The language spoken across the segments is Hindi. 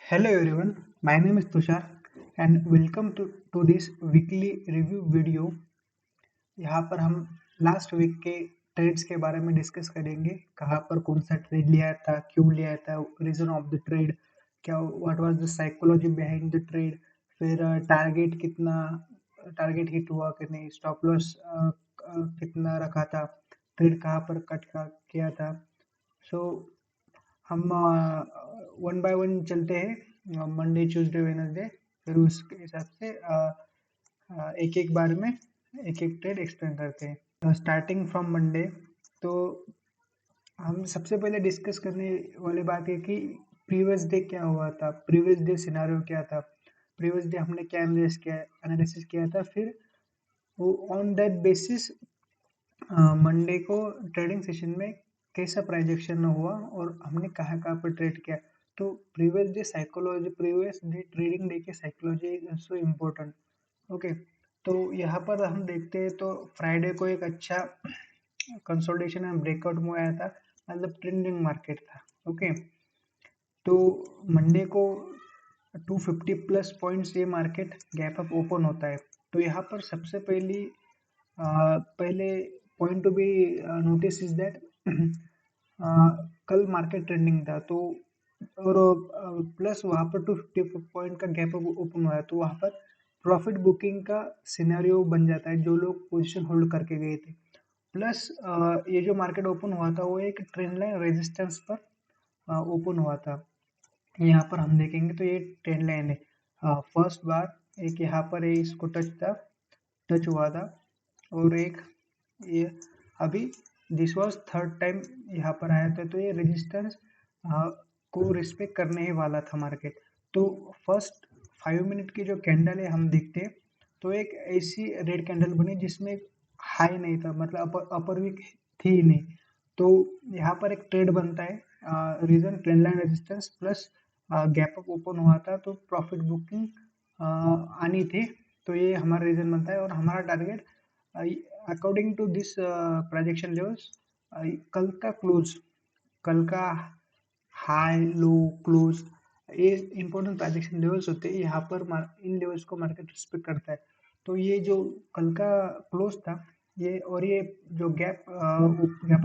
Hello everyone, my name is Tushar and welcome to this weekly review video. यहाँ पर हम लास्ट वीक के ट्रेड्स के बारे में डिस्कस करेंगे। कहाँ पर कौन सा ट्रेड लिया था, क्यों लिया था, रीजन ऑफ द ट्रेड, क्या what was the psychology behind the trade, फिर टारगेट कितना, टारगेट हिट हुआ कि नहीं, स्टॉप लॉस कितना रखा था, ट्रेड कहाँ पर कट किया था। सो हम वन बाय वन चलते हैं, मंडे ट्यूसडे वेडनेसडे, फिर उसके हिसाब से एक एक बार में एक एक ट्रेड एक्सप्लेन करते हैं। स्टार्टिंग फ्रॉम मंडे, तो हम सबसे पहले डिस्कस करने वाली बात है कि प्रीवियस डे क्या हुआ था, प्रीवियस डे सिनारियो क्या था, प्रीवियस डे हमने क्या एनालिसिस किया था, फिर वो ऑन दैट बेसिस मंडे को ट्रेडिंग सेशन में कैसा प्राइजेक्शन हुआ और हमने कहाँ कहाँ पर ट्रेड किया। तो previous day psychology, previous day trading day की psychology is also important. Okay, तो यहाँ पर हम देखते हैं तो फ्राइडे को एक अच्छा कंसोलिडेशन एंड ब्रेकआउट में आया था, मतलब ट्रेंडिंग मार्केट था। ओके, तो मंडे को 250 प्लस पॉइंट्स ये मार्केट गैप अप ओपन होता है। तो यहाँ पर सबसे पहले point to be notice is that कल मार्केट ट्रेंडिंग था, तो और प्लस वहाँ पर 250 पॉइंट का गैप ओपन हुआ है, तो वहाँ पर प्रॉफिट बुकिंग का सिनेरियो बन जाता है जो लोग पोजीशन होल्ड करके गए थे। प्लस ये जो मार्केट ओपन हुआ था वो एक ट्रेंड लाइन रेजिस्टेंस पर ओपन हुआ था। यहाँ पर हम देखेंगे तो ये ट्रेंड लाइन है। फर्स्ट बार एक यहाँ पर इसको टच हुआ था, और एक ये अभी दिस वाज थर्ड टाइम यहाँ पर आया था, तो ये रेजिस्टेंस को रिस्पेक्ट करने ही वाला था मार्केट। तो फर्स्ट 5 मिनट की जो कैंडल है हम देखते हैं, तो एक ऐसी रेड कैंडल बनी जिसमें हाई नहीं था, मतलब अपर वीक थी ही नहीं। तो यहाँ पर एक ट्रेड बनता है, reason trend line resistance plus gap up open हुआ था, तो प्रॉफिट बुकिंग आनी थी। तो ये हमारा रीजन बनता है और हमारा target according to this projection levels, कल का क्लोज, कल का हाई लो क्लोज, ये इंपॉर्टेंट प्रोजेक्शन लेवल्स होते हैं। यहाँ पर इन लेवल्स को मार्केट रिस्पेक्ट करता है। तो ये जो कल का क्लोज था, ये और ये जो गैप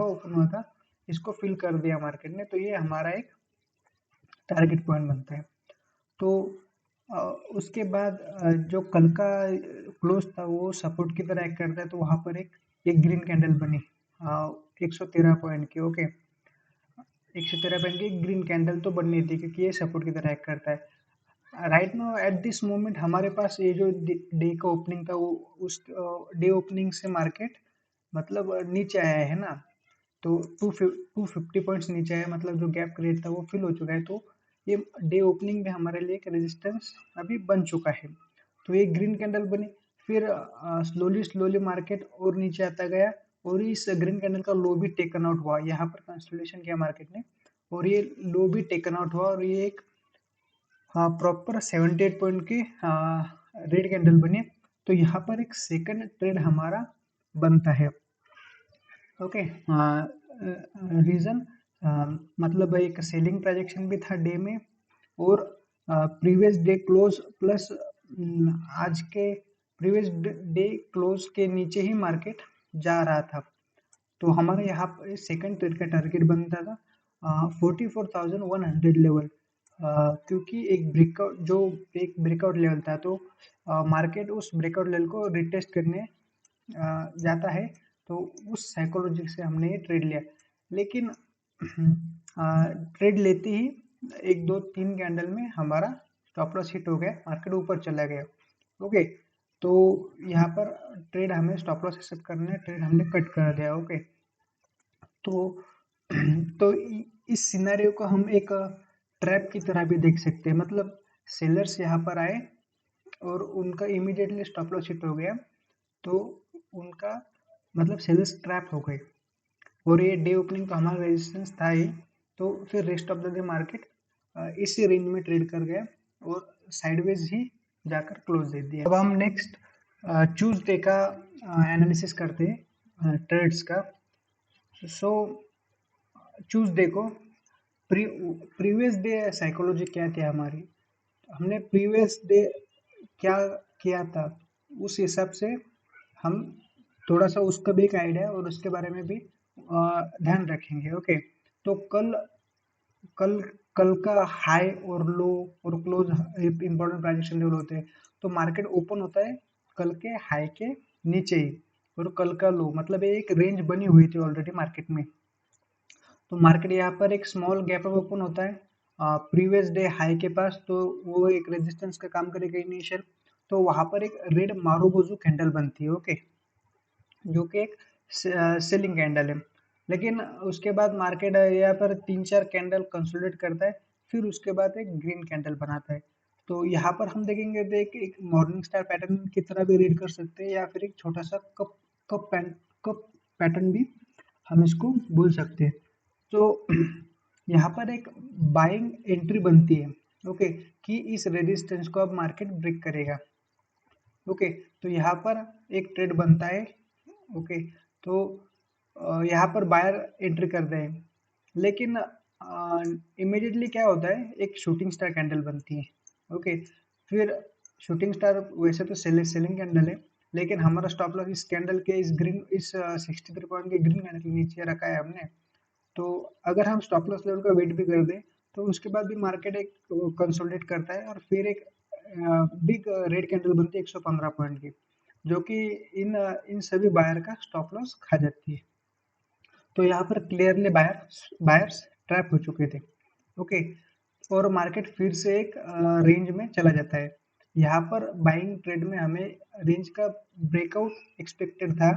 ओपन हुआ था, इसको फिल कर दिया मार्केट ने, तो ये हमारा एक टारगेट पॉइंट बनता है। तो उसके बाद जो कल का क्लोज था वो सपोर्ट की तरह एक्ट करता है, तो वहाँ पर एक ग्रीन कैंडल बनी 113 पॉइंट की। ओके, 113 पॉइंट की ग्रीन कैंडल तो बननी थी क्योंकि ये सपोर्ट की तरह एक्ट करता है। Right now at this moment हमारे पास ये जो डे का ओपनिंग था, वो उस डे ओपनिंग से मार्केट मतलब नीचे आया है ना, तो 250 पॉइंट्स नीचे आया, मतलब जो गैप क्रिएट था वो फिल हो चुका है। तो ये डे ओपनिंग में हमारे लिए एक रेजिस्टेंस अभी बन चुका है। तो ये ग्रीन कैंडल बनी, फिर स्लोली स्लोली मार्केट और नीचे आता गया, और इस ग्रीन कैंडल का लो भी टेकन आउट हुआ, यहाँ पर कंसोलिडेशन किया मार्केट ने, और ये लो भी टेकन आउट हुआ, और ये एक प्रॉपर 78 पॉइंट की रेड कैंडल बनी। तो यहाँ पर एक सेकंड ट्रेड हमारा बनता है। ओके, रीजन मतलब एक सेलिंग ट्रांजैक्शन भी था डे में, और प्रीवियस डे क्लोज प्लस आज के प्रीवियस डे क्लोज के नीचे ही मार्केट जा रहा था। तो हमारे यहाँ पर सेकंड ट्रेड का टारगेट बनता था 44,100 लेवल, क्योंकि एक ब्रेकआउट लेवल था, तो मार्केट उस ब्रेकआउट लेवल को रिटेस्ट करने जाता है। तो उस साइकोलॉजी से हमने ये ट्रेड लिया, लेकिन ट्रेड लेते ही एक दो तीन कैंडल में हमारा स्टॉप लॉस हिट हो गया, मार्केट ऊपर चला गया। ओके, तो यहाँ पर ट्रेड हमें स्टॉप लॉस एक्सेप्ट करना है, ट्रेड हमने कट कर दिया। ओके, तो तो इस सिनेरियो को हम एक ट्रैप की तरह भी देख सकते हैं, मतलब सेलर्स यहाँ पर आए और उनका इमीडिएटली स्टॉप लॉस हिट हो गया, तो उनका मतलब सेल्स ट्रैप हो गए, और ये डे ओपनिंग तो हमारा रेजिस्टेंस था ही। तो फिर rest of the day market इसी रेंज में ट्रेड कर गया और साइडवेज ही जाकर क्लोज दे दिया। अब हम नेक्स्ट ट्यूसडे का एनालिसिस करते हैं ट्रेड्स का। सो ट्यूसडे को प्रीवियस डे साइकोलॉजी क्या थी हमारी, हमने प्रीवियस डे क्या किया था, उस हिसाब से हम थोड़ा सा उसका भी एक आइडिया और उसके बारे में भी ध्यान रखेंगे। ओके, तो कल कल का हाई और लो और क्लोज इंपॉर्टेंट प्राइजेशन लेवल होते हैं। तो मार्केट ओपन होता है कल के हाई के नीचे ही, और कल का लो मतलब ये एक रेंज बनी हुई थी ऑलरेडी मार्केट में। तो मार्केट यहाँ पर एक स्मॉल गैप अप ओपन होता है प्रीवियस डे हाई के पास, तो वो एक रेजिस्टेंस का काम करेगा इनिशियल। तो वहां पर एक रेड मारुबोजू कैंडल बनती है। ओके, जो कि एक सेलिंग कैंडल है। लेकिन उसके बाद मार्केट यहाँ पर 3-4 कैंडल कंसोलिडेट करता है, फिर उसके बाद एक ग्रीन कैंडल बनाता है। तो यहाँ पर हम देखेंगे तो एक मॉर्निंग स्टार पैटर्न की तरह भी रीड कर सकते हैं, या फिर एक छोटा सा कप पैटर्न भी हम इसको बोल सकते हैं। तो यहाँ पर एक बाइंग एंट्री बनती है। ओके, कि इस रेजिस्टेंस को अब मार्केट ब्रेक करेगा। ओके, तो यहाँ पर एक ट्रेड बनता है। ओके, तो यहाँ पर बायर एंट्री करते हैं, लेकिन इमीडिएटली क्या होता है, एक शूटिंग स्टार कैंडल बनती है। ओके, फिर शूटिंग स्टार वैसे तो सेलिंग कैंडल है, लेकिन हमारा स्टॉप लॉस इस कैंडल के इस 63 पॉइंट के ग्रीन कैंडल के नीचे रखा है हमने। तो अगर हम स्टॉप लॉस लेवल का वेट भी कर दें, तो उसके बाद भी मार्केट एक कंसोलिडेट करता है और फिर एक बिग रेड कैंडल बनती है 115 पॉइंट की, जो कि इन सभी बायर का स्टॉप लॉस खा जाती है। तो यहाँ पर क्लियरली बायर्स ट्रैप हो चुके थे। ओके, और मार्केट फिर से एक रेंज में चला जाता है। यहाँ पर बाइंग ट्रेड में हमें रेंज का ब्रेकआउट एक्सपेक्टेड था,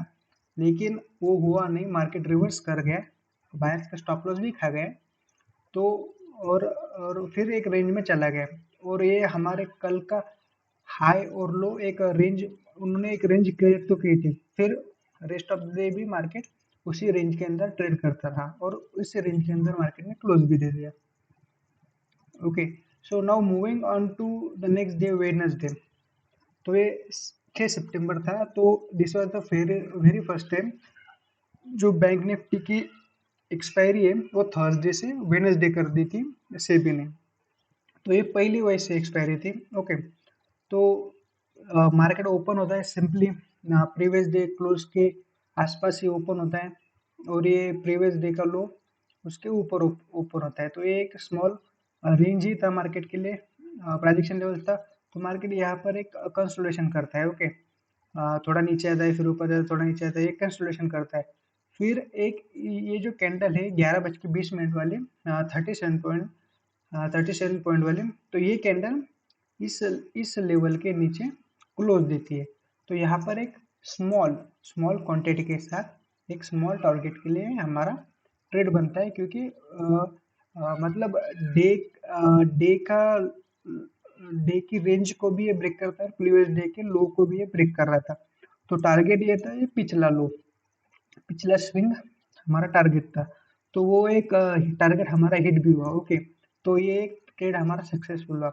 लेकिन वो हुआ नहीं, मार्केट रिवर्स कर गया, बायर्स का स्टॉप लॉस भी खा गया। तो और फिर एक रेंज में चला गया, और ये हमारे कल का हाई और लो एक रेंज, उन्होंने एक रेंज क्रिएट तो की थी, फिर रेस्ट ऑफ द डे भी मार्केट उसी रेंज के अंदर ट्रेड करता रहा, और उस रेंज के अंदर मार्केट ने क्लोज भी दे दिया। Okay, so now moving on to the next day, Wednesday. तो ये 6 सितंबर था, तो this was the very very first time जो बैंक निफ्टी की एक्सपायरी है वो थर्सडे से वेडनेसडे कर दी थी सेबी ने। तो ये पहली वैसे एक्सपायरी थी। ओके, तो मार्केट ओपन होता है सिंपली प्रीवियस डे क्लोज के आसपास ही ओपन होता है, और ये प्रीवियस डे का लो उसके ऊपर ओपन होता है। तो ये एक स्मॉल रेंज ही था मार्केट के लिए, प्रेडिक्शन लेवल था। तो मार्केट यहाँ पर एक कंसोलिडेशन करता है। ओके, थोड़ा नीचे आता है, फिर ऊपर जाता है, थोड़ा नीचे आता है, एक कंसोलिडेशन करता है। फिर एक ये जो कैंडल है 11:20 वाली 37 पॉइंट वाली, तो ये कैंडल इस लेवल के नीचे क्लोज देती है। तो यहाँ पर एक स्मॉल स्मॉल क्वांटिटी के साथ एक स्मॉल टारगेट के लिए हमारा ट्रेड बनता है, क्योंकि मतलब डे डे का डे की रेंज को भी ये ब्रेक करता है, प्रीवियस डे के लो को भी ये ब्रेक कर रहा था। तो टारगेट ये था, ये पिछला लो, पिछला स्विंग हमारा टारगेट था। तो वो एक टारगेट हमारा हिट भी हुआ। ओके, तो ये एक ट्रेड हमारा सक्सेसफुल हुआ।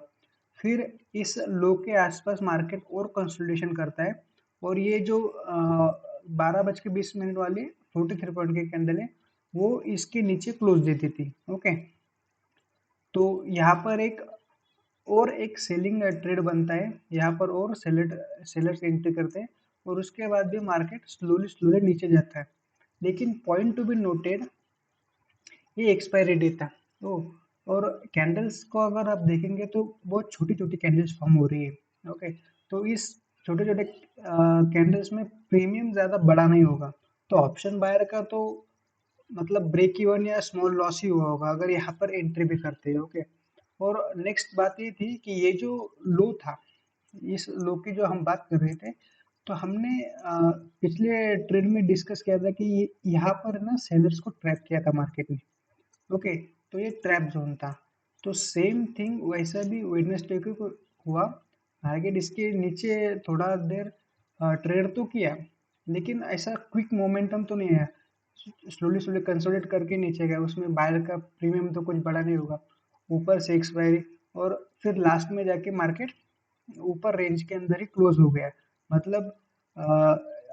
फिर इस लो के आसपास मार्केट और कंसोलिडेशन करता है, और ये जो 12:20 वाली 43 पॉइंट की कैंडल है, वो इसके नीचे क्लोज देती थी। ओके, तो यहाँ पर एक सेलिंग ट्रेड बनता है यहाँ पर, और सेलर्स एंट्री करते हैं, और उसके बाद भी मार्केट स्लोली स्लोली नीचे जाता है। लेकिन पॉइंट टू बी नोटेड, ये एक्सपायरी डेट था। तो और कैंडल्स को अगर आप देखेंगे तो बहुत छोटी छोटी कैंडल्स फॉर्म हो रही है। ओके, तो इस छोटे छोटे कैंडल्स में प्रीमियम ज़्यादा बड़ा नहीं होगा। तो ऑप्शन बायर का तो मतलब ब्रेक इवन या स्मॉल लॉस ही हुआ होगा अगर यहाँ पर एंट्री भी करते हैं। ओके, और नेक्स्ट बात ये थी कि ये जो लो था, इस लो की जो हम बात कर रहे थे, तो हमने पिछले ट्रेड में डिस्कस किया था कि यहाँ पर ना सेलर्स को ट्रैप किया था मार्केट ने। ओके, तो ये ट्रैप जोन था। तो सेम थिंग वैसा भी वेडनेसडे को हुआ, मार्केट इसके नीचे थोड़ा देर ट्रेड तो किया, लेकिन ऐसा क्विक मोमेंटम तो नहीं आया, स्लोली स्लोली कंसोलिडेट करके नीचे गया, उसमें बायर का प्रीमियम तो कुछ बड़ा नहीं होगा, ऊपर से एक्सपायरी, और फिर लास्ट में जाके मार्केट ऊपर रेंज के अंदर ही क्लोज हो गया। मतलब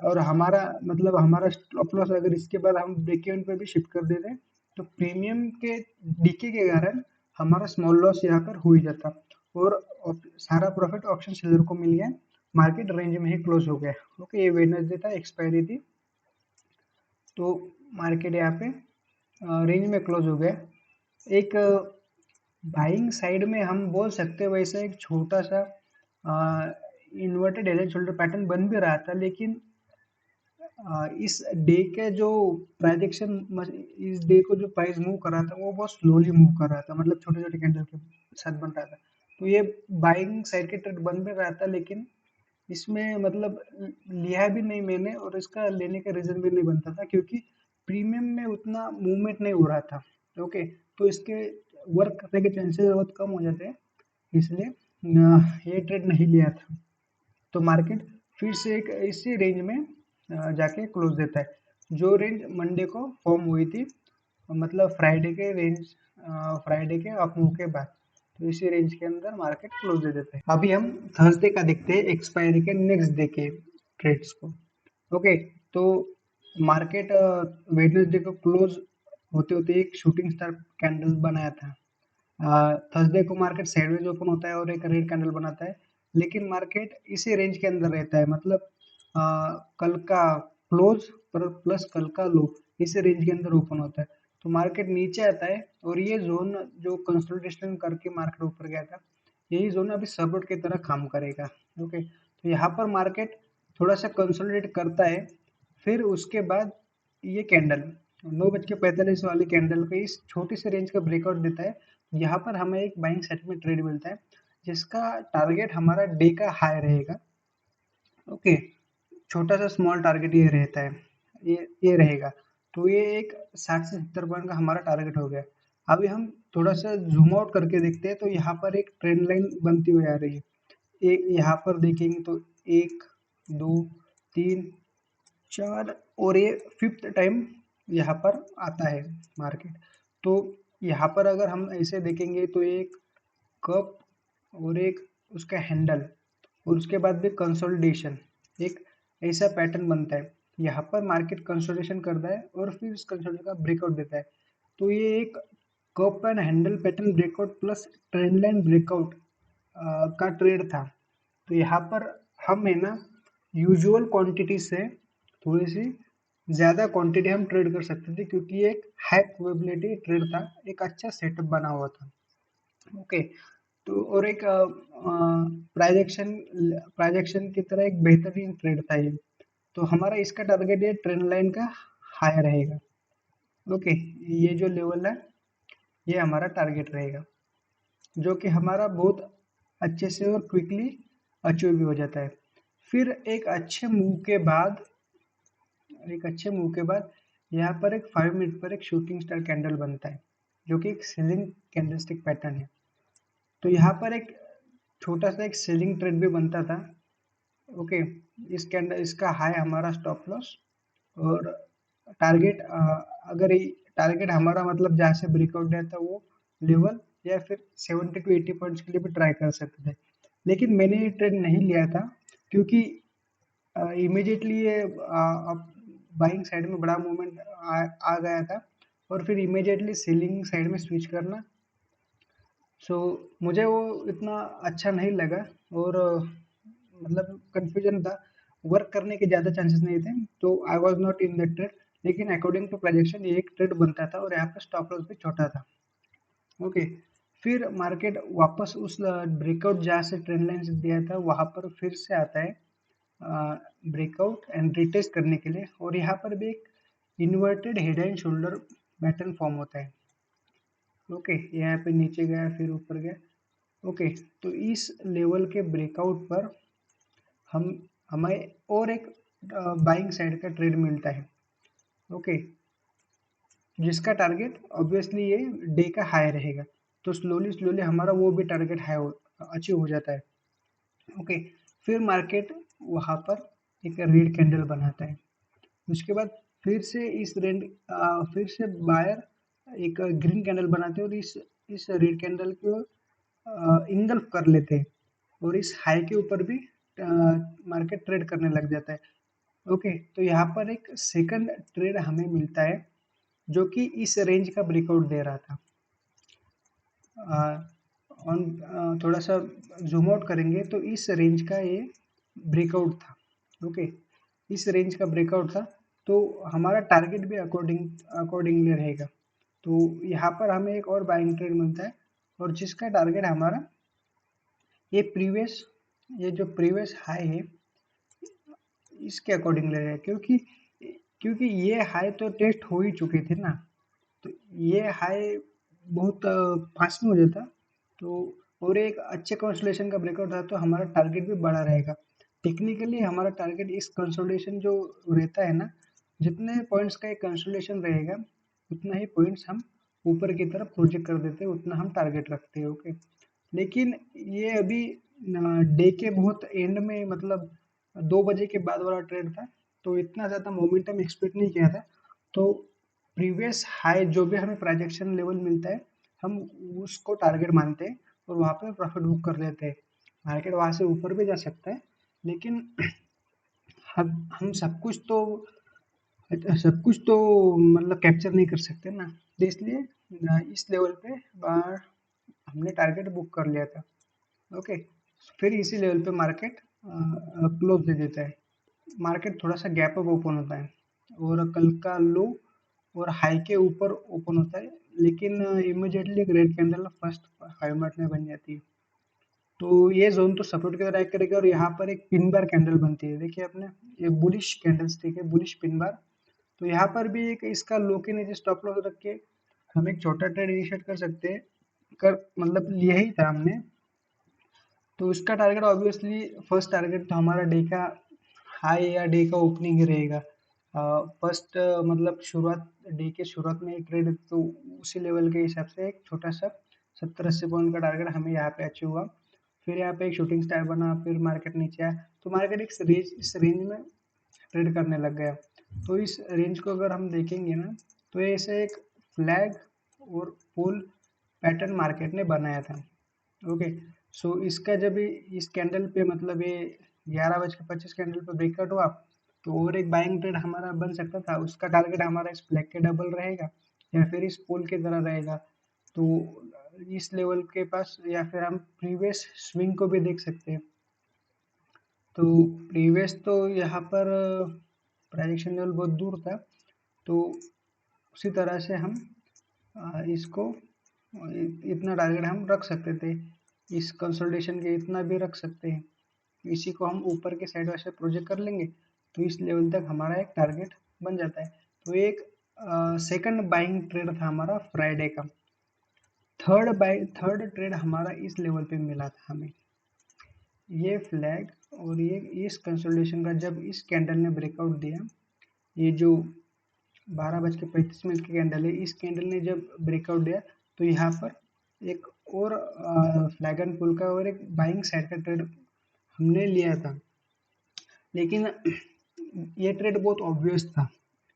और हमारा स्टॉप लॉस अगर इसके बाद हम ब्रेक इवन पे भी शिफ्ट कर देते, तो प्रीमियम के डीके के कारण हमारा स्मॉल लॉस यहाँ पर हो ही जाता और सारा प्रॉफिट ऑप्शन सेलर को मिल गया, मार्केट रेंज में ही क्लोज हो गया। ओके, ये वेडनेसडे था, एक्सपायरी थी, तो मार्केट यहाँ पे रेंज में क्लोज हो गया। एक बाइंग साइड में हम बोल सकते हैं वैसे एक छोटा सा inverted head and shoulder pattern बन भी रहा था, लेकिन इस डे के जो प्राइजेक्शन, इस डे को जो प्राइस मूव कर रहा था वो बहुत स्लोली मूव कर रहा था, मतलब छोटे छोटे कैंडल के साथ बन रहा था। तो ये बाइंग साइड के ट्रेड बन भी रहा था, लेकिन इसमें मतलब लिया भी नहीं मैंने, और इसका लेने का रीजन भी नहीं बनता था क्योंकि प्रीमियम में उतना मूवमेंट नहीं हो रहा था। ओके, तो इसके वर्क करने के चांसेस बहुत कम हो जाते हैं, इसलिए ये ट्रेड नहीं लिया था। तो मार्केट फिर से एक इसी रेंज में जाके क्लोज देता है, जो रेंज मंडे को फॉर्म हुई थी, मतलब फ्राइडे के रेंज, फ्राइडे के अप मूव के बाद। तो इसी रेंज के अंदर मार्केट क्लोज दे देते हैं। अभी हम थर्सडे का देखते हैं, एक्सपायरी के नेक्स्ट डे के ट्रेड्स को। ओके, तो मार्केट वेडनेसडे को क्लोज होते होते एक शूटिंग स्टार कैंडल बनाया था। थर्सडे को मार्केट साइडवेज ओपन होता है और एक रेड कैंडल बनाता है, लेकिन मार्केट इसी रेंज के अंदर रहता है, मतलब कल का क्लोज पर प्लस कल का लो, इसी रेंज के अंदर ओपन होता है। तो मार्केट नीचे आता है और ये जोन जो कंसोलिडेशन करके मार्केट ऊपर गया था, यही जोन अभी सपोर्ट की तरह काम करेगा। ओके, तो यहाँ पर मार्केट थोड़ा सा कंसोलिडेट करता है, फिर उसके बाद ये कैंडल 9:45 वाली कैंडल को इस छोटी सी रेंज का ब्रेकआउट देता है। यहाँ पर हमें एक बाइंग सेट में ट्रेड मिलता है, जिसका टारगेट हमारा डे का हाई रहेगा। ओके, छोटा सा स्मॉल टारगेट ये रहता है, ये रहेगा। तो ये एक 60 से 70 पॉइंट का हमारा टारगेट हो गया। अभी हम थोड़ा सा जूम आउट करके देखते हैं, तो यहाँ पर एक ट्रेंड लाइन बनती हुई आ रही है। एक यहाँ पर देखेंगे तो 1 2 3 4 और ये फिफ्थ टाइम यहाँ पर आता है मार्केट। तो यहाँ पर अगर हम ऐसे देखेंगे तो एक कप और एक उसका हैंडल और उसके बाद भी कंसोलिडेशन, एक ऐसा पैटर्न बनता है। यहाँ पर मार्केट कंसोलिडेशन करता है और फिर उस कंसोलिडेशन का ब्रेकआउट देता है। तो ये एक cup and handle pattern breakout plus trend line breakout का ट्रेड था। तो यहाँ पर हम है ना यूजुअल क्वांटिटी से थोड़ी सी ज़्यादा क्वांटिटी हम ट्रेड कर सकते थे, क्योंकि ये एक हाई प्रोबेबिलिटी ट्रेड था, एक अच्छा सेटअप बना हुआ था। ओके, तो और एक प्राइजेक्शन प्राइजेक्शन की तरह एक बेहतरीन ट्रेड था ये। तो हमारा इसका टारगेट ये ट्रेंड लाइन का हाई रहेगा। ओके, ये जो लेवल है ये हमारा टारगेट रहेगा, जो कि हमारा बहुत अच्छे से और क्विकली अचीव भी हो जाता है। फिर एक अच्छे मूव के बाद यहाँ पर एक 5 मिनट पर एक शूटिंग स्टार कैंडल बनता है, जो कि एक सेलिंग कैंडलस्टिक पैटर्न है। तो यहाँ पर एक छोटा सा एक सेलिंग ट्रेड भी बनता था। ओके, इस कैंडल इसका हाई हमारा स्टॉप लॉस और टारगेट, अगर टारगेट हमारा मतलब जहाँ से ब्रेकआउट गया था वो लेवल, या फिर 70 टू 80 पॉइंट्स के लिए भी ट्राई कर सकते थे, लेकिन मैंने ये ट्रेड नहीं लिया था क्योंकि इमीडिएटली ये बाइंग साइड में बड़ा मूवमेंट आ गया था और फिर इमीडिएटली सेलिंग साइड में स्विच करना, सो मुझे वो इतना अच्छा नहीं लगा और मतलब कंफ्यूजन था, वर्क करने के ज़्यादा चांसेस नहीं थे, तो I was not in that trade. लेकिन अकॉर्डिंग टू प्रोजेक्शन ये एक ट्रेड बनता था और यहाँ पर स्टॉप लॉस भी छोटा था। ओके, फिर मार्केट वापस उस ब्रेकआउट जहाँ से ट्रेंड लाइन से दिया था वहाँ पर फिर से आता है ब्रेकआउट एंड रिटेस्ट करने के लिए, और यहाँ पर भी एक inverted head and shoulder pattern form होता है। ओके, यहाँ पे नीचे गया फिर ऊपर गया। ओके, तो इस लेवल के ब्रेकआउट पर हम हमें और एक बाइंग साइड का ट्रेड मिलता है। ओके, जिसका टारगेट ऑब्वियसली ये डे का हाई रहेगा, तो स्लोली स्लोली हमारा वो भी टारगेट हाई अचीव हो जाता है। ओके, फिर मार्केट वहाँ पर एक रेड कैंडल बनाता है, उसके बाद फिर से फिर से बायर एक ग्रीन कैंडल बनाते हैं और इस रेड कैंडल को इंगल्फ कर लेते हैं और इस हाई के ऊपर भी मार्केट ट्रेड करने लग जाता है। ओके, तो यहाँ पर एक सेकंड ट्रेड हमें मिलता है, जो कि इस रेंज का ब्रेकआउट दे रहा था। थोड़ा सा जूम आउट करेंगे तो इस रेंज का ये ब्रेकआउट था। ओके, इस रेंज का ब्रेकआउट था, तो हमारा टारगेट भी अकॉर्डिंगली रहेगा। तो यहाँ पर हमें एक और बाइंग ट्रेड मिलता है, और जिसका टारगेट हमारा ये जो प्रीवियस हाई है इसके अकॉर्डिंग रहेगा, क्योंकि ये हाई तो टेस्ट हो ही चुके थे ना, तो ये हाई बहुत फास्ट में हो जाता, तो और एक अच्छे कंसोलिडेशन का ब्रेकआउट था, तो हमारा टारगेट भी बड़ा रहेगा। टेक्निकली हमारा टारगेट इस कंसोलिडेशन जो रहता है ना, जितने पॉइंट्स का एक कंसोलिडेशन रहेगा उतना ही पॉइंट्स हम ऊपर की तरफ प्रोजेक्ट कर देते हैं, उतना हम टारगेट रखते हैं। ओके, लेकिन ये अभी डे के बहुत एंड में, मतलब 2 बजे के बाद वाला ट्रेड था, तो इतना ज़्यादा मोमेंटम एक्सपेक्ट नहीं किया था। तो प्रीवियस हाई जो भी हमें प्रोजेक्शन लेवल मिलता है, हम उसको टारगेट मानते हैं और वहाँ पे प्रॉफिट बुक कर लेते हैं। मार्केट वहाँ से ऊपर भी जा सकता है, लेकिन हम सब कुछ तो मतलब कैप्चर नहीं कर सकते ना, तो इसलिए इस लेवल पे हमने टारगेट बुक कर लिया था। ओके, फिर इसी लेवल पे मार्केट क्लोज दे देता है। मार्केट थोड़ा सा गैप अप ओपन होता है, और कल का लो और हाई के ऊपर ओपन होता है, लेकिन इमीडिएटली एक रेड कैंडल फर्स्ट 5 मिनट में बन जाती है। तो ये जोन तो सपोर्ट की तरह एक्ट करेगा, और यहाँ पर एक पिन बार कैंडल बनती है, देखिए आपने, ये बुलिश कैंडल स्टिक है, बुलिश पिन बार। तो यहाँ पर भी एक इसका लो के नीचे स्टॉप लॉस रख के हम एक छोटा ट्रेड इनिशिएट कर सकते हैं, कर मतलब लिया ही था हमने। तो इसका टारगेट ऑब्वियसली, फर्स्ट टारगेट तो हमारा डे का हाई या डे का ओपनिंग ही रहेगा। फर्स्ट मतलब शुरुआत, डे के शुरुआत में ट्रेड, तो उसी लेवल के हिसाब से एक छोटा सा 70-80 पॉइंट का टारगेट हमें यहाँ पे अचीव हुआ। फिर यहाँ पे एक शूटिंग स्टार बना, फिर मार्केट नीचे आया, तो मार्केट इस रेंज में ट्रेड करने लग गया। तो इस रेंज को अगर हम देखेंगे ना, तो ऐसे एक फ्लैग और पोल पैटर्न मार्केट ने बनाया था। ओके, सो इसका जब इस कैंडल पे, मतलब ये 11:25 कैंडल पे ब्रेकआउट हुआ, तो और एक बाइंग ट्रेड हमारा बन सकता था। उसका टारगेट हमारा इस फ्लैग के डबल रहेगा, या फिर इस पोल की तरह रहेगा। तो इस लेवल के पास, या फिर हम प्रीवियस स्विंग को भी देख सकते हैं। तो प्रीवियस तो यहाँ पर प्राइजेक्शन लेवल बहुत दूर था, तो उसी तरह से हम इसको इतना टारगेट हम रख सकते थे, इस कंसोलिडेशन के इतना भी रख सकते हैं। इसी को हम ऊपर के साइड वैसे प्रोजेक्ट कर लेंगे, तो इस लेवल तक हमारा एक टारगेट बन जाता है। तो एक सेकंड बाइंग ट्रेड था हमारा फ्राइडे का। थर्ड ट्रेड हमारा इस लेवल पे मिला था हमें, ये फ्लैग और ये इस कंसोलिडेशन का जब इस कैंडल ने ब्रेकआउट दिया, ये जो 12:35 की कैंडल है, इस कैंडल ने जब ब्रेकआउट दिया, तो यहाँ पर एक और फ्लैग एंड पुल का और एक बाइंग साइड का ट्रेड हमने लिया था, लेकिन ये ट्रेड बहुत ऑब्वियस था।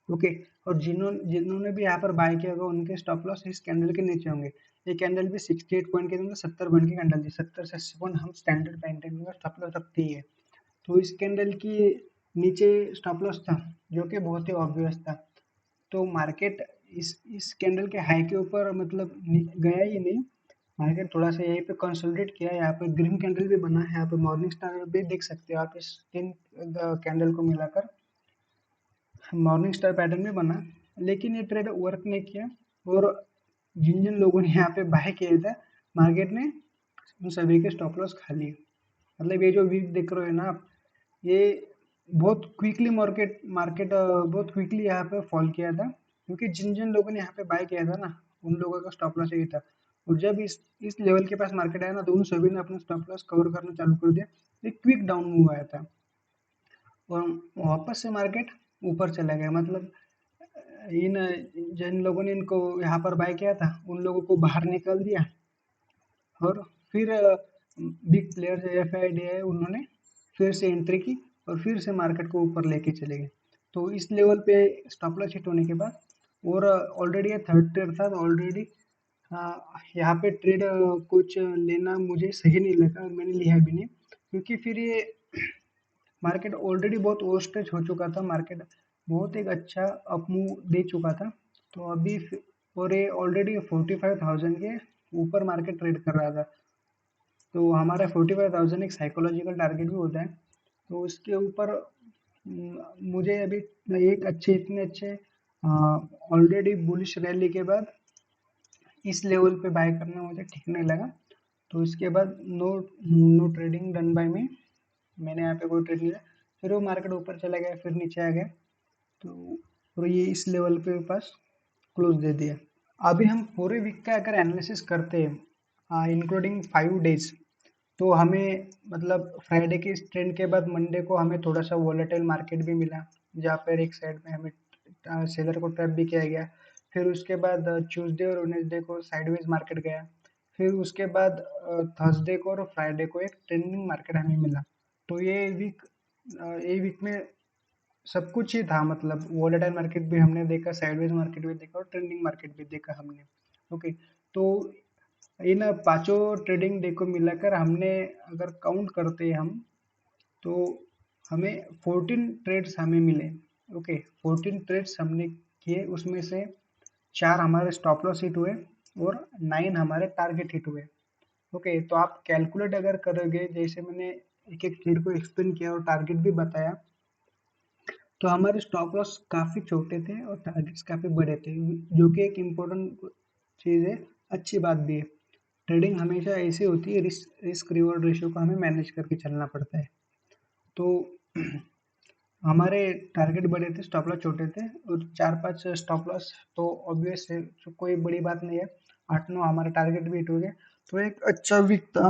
ओके, और जिन्होंने भी यहाँ पर बाय किया होगा उनके स्टॉप लॉस इस कैंडल के नीचे होंगे। ये कैंडल भी 68 पॉइंट के अंदर 70 पॉइंट की कैंडल थी, 70 से 80 पॉइंट हम स्टैंडर्ड बैंक में स्टॉप लॉस रखते ही है। तो इस कैंडल की नीचे स्टॉप लॉस था, जो कि बहुत ही ऑब्वियस था। तो मार्केट इस कैंडल के हाई के ऊपर मतलब गया ही नहीं, मार्केट थोड़ा सा यहीं पे कंसोलिडेट किया। यहाँ पे ग्रीन कैंडल भी बना है, यहाँ पे मॉर्निंग स्टार भी देख सकते हो आप, इस तीन कैंडल को मिलाकर मॉर्निंग स्टार पैटर्न में बना, लेकिन ये ट्रेड वर्क नहीं किया, और जिन जिन लोगों ने यहाँ पे बाय किया था, मार्केट ने उन सभी के स्टॉप लॉस खा लिए। मतलब ये जो वीक देख रहे हो ना आप, ये बहुत क्विकली मार्केट मार्केट बहुत क्विकली यहाँ पे फॉल किया था, क्योंकि जिन जिन लोगों ने यहाँ पे बाय किया था ना, उन लोगों का स्टॉप लॉस यही था। और जब इस लेवल के पास मार्केट आया ना, तो उन सभी ने अपना स्टॉप लॉस कवर करना चालू कर दिया। एक क्विक डाउन मूव आया था, और वापस से मार्केट ऊपर चला गया। मतलब इन जिन लोगों ने इनको यहाँ पर बाय किया था, उन लोगों को बाहर निकाल दिया, और फिर big player F I D है, उन्होंने फिर से एंट्री की, और फिर से मार्केट को ऊपर लेके चले गए। तो इस लेवल पे स्टॉप लॉस हिट होने के बाद, और ऑलरेडी ये थर्ड ट्रेड था, तो ऑलरेडी यहाँ पे ट्रेड कुछ लेना मुझे सही नहीं लगा, और मैंने लिया भी नहीं, क्योंकि फिर ये मार्केट ऑलरेडी बहुत ओवर स्ट्रेच हो चुका था, मार्केट बहुत एक अच्छा अप मूव दे चुका था। तो अभी और ये ऑलरेडी 45,000 के ऊपर मार्केट ट्रेड कर रहा था। तो हमारा 45,000 एक साइकोलॉजिकल टारगेट भी होता है। तो उसके ऊपर मुझे अभी एक अच्छे इतने अच्छे ऑलरेडी बुलिश रैली के बाद इस लेवल पे बाय करना मुझे ठीक नहीं लगा। तो इसके बाद no no trading done by me. मैंने यहाँ पे कोई ट्रेड नहीं लिया। फिर वो मार्केट ऊपर चला गया, फिर नीचे आ गया। तो और ये इस लेवल पे पास क्लोज दे दिया। अभी हम पूरे वीक का अगर एनालिसिस करते हैं इंक्लूडिंग 5 डेज, तो हमें मतलब फ्राइडे के इस ट्रेंड के बाद मंडे को हमें थोड़ा सा वॉलेटाइल मार्केट भी मिला, जहाँ पर एक साइड में हमें सेलर को ट्रैप भी किया गया। फिर उसके बाद ट्यूसडे और वेडनेसडे को साइडवेज मार्केट गया। फिर उसके बाद थर्सडे को और फ्राइडे को एक ट्रेंडिंग मार्केट हमें मिला। तो ये वीक में सब कुछ ही था, मतलब वोलेटाइल मार्केट भी हमने देखा, साइडवेज मार्केट भी देखा और ट्रेंडिंग मार्केट भी देखा हमने। ओके, तो इन पांचों ट्रेडिंग डे को मिलाकर हमने अगर काउंट करते हैं हम, तो हमें 14 ट्रेड्स हमें मिले। ओके, 14 ट्रेड्स हमने किए, उसमें से 4 हमारे स्टॉप लॉस हिट हुए और 9 हमारे टारगेट हिट हुए। ओके, तो आप कैलकुलेट अगर करोगे, जैसे मैंने एक एक ट्रेड को एक्सप्लेन किया और टारगेट भी बताया, तो हमारे स्टॉप लॉस काफ़ी छोटे थे और टारगेट्स काफ़ी बड़े थे, जो कि एक इम्पोर्टेंट चीज़ है, अच्छी बात भी है। ट्रेडिंग हमेशा ऐसी होती है, रिस्क रिवॉर्ड रेशियो को हमें मैनेज करके चलना पड़ता है। तो हमारे टारगेट बड़े थे, स्टॉप लॉस छोटे थे और 4-5 स्टॉप लॉस तो ऑब्वियस है, तो कोई बड़ी बात नहीं है। 8-9 हमारे टारगेट भी हिट हो गए। तो एक अच्छा वीक था,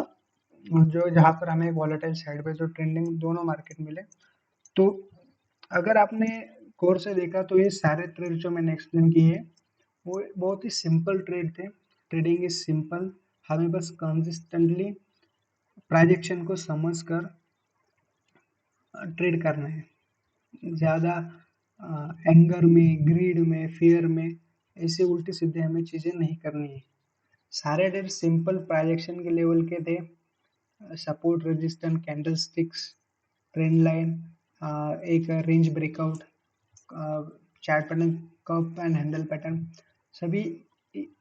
जो जहाँ पर हमें वॉलेटाइल साइड पे जो ट्रेंडिंग दोनों मार्केट मिले। तो अगर आपने गौर से देखा तो ये सारे ट्रेड जो मैंने एक्सप्लेन किए हैं, वो बहुत ही सिंपल ट्रेड थे। ट्रेडिंग इज सिंपल, हमें बस कंसिस्टेंटली ट्रांजेक्शन को समझकर ट्रेड करना है। ज़्यादा एंगर में, ग्रीड में, फियर में ऐसे उल्टे सीधे हमें चीज़ें नहीं करनी है। सारे ट्रेड सिंपल ट्रांजेक्शन के लेवल के थे। Support, resistance, candlesticks, trend line, एक range breakout, chart pattern, cup and handle pattern, सभी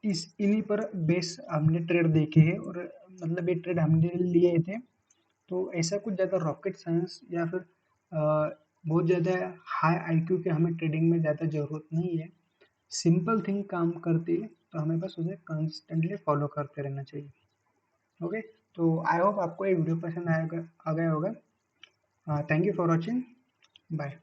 इस इन्हीं पर बेस हमने ट्रेड देखे हैं और मतलब ये ट्रेड हमने लिए थे। तो ऐसा कुछ ज़्यादा रॉकेट साइंस या फिर बहुत ज़्यादा हाई आईक्यू के हमें ट्रेडिंग में ज़्यादा ज़रूरत नहीं है। सिंपल थिंग काम करती है, तो हमें बस उसे कंसिस्टेंटली फॉलो करते रहना चाहिए। ओके, तो आई होप आपको ये वीडियो पसंद आएगा आ गया होगा। Thank you for watching, bye.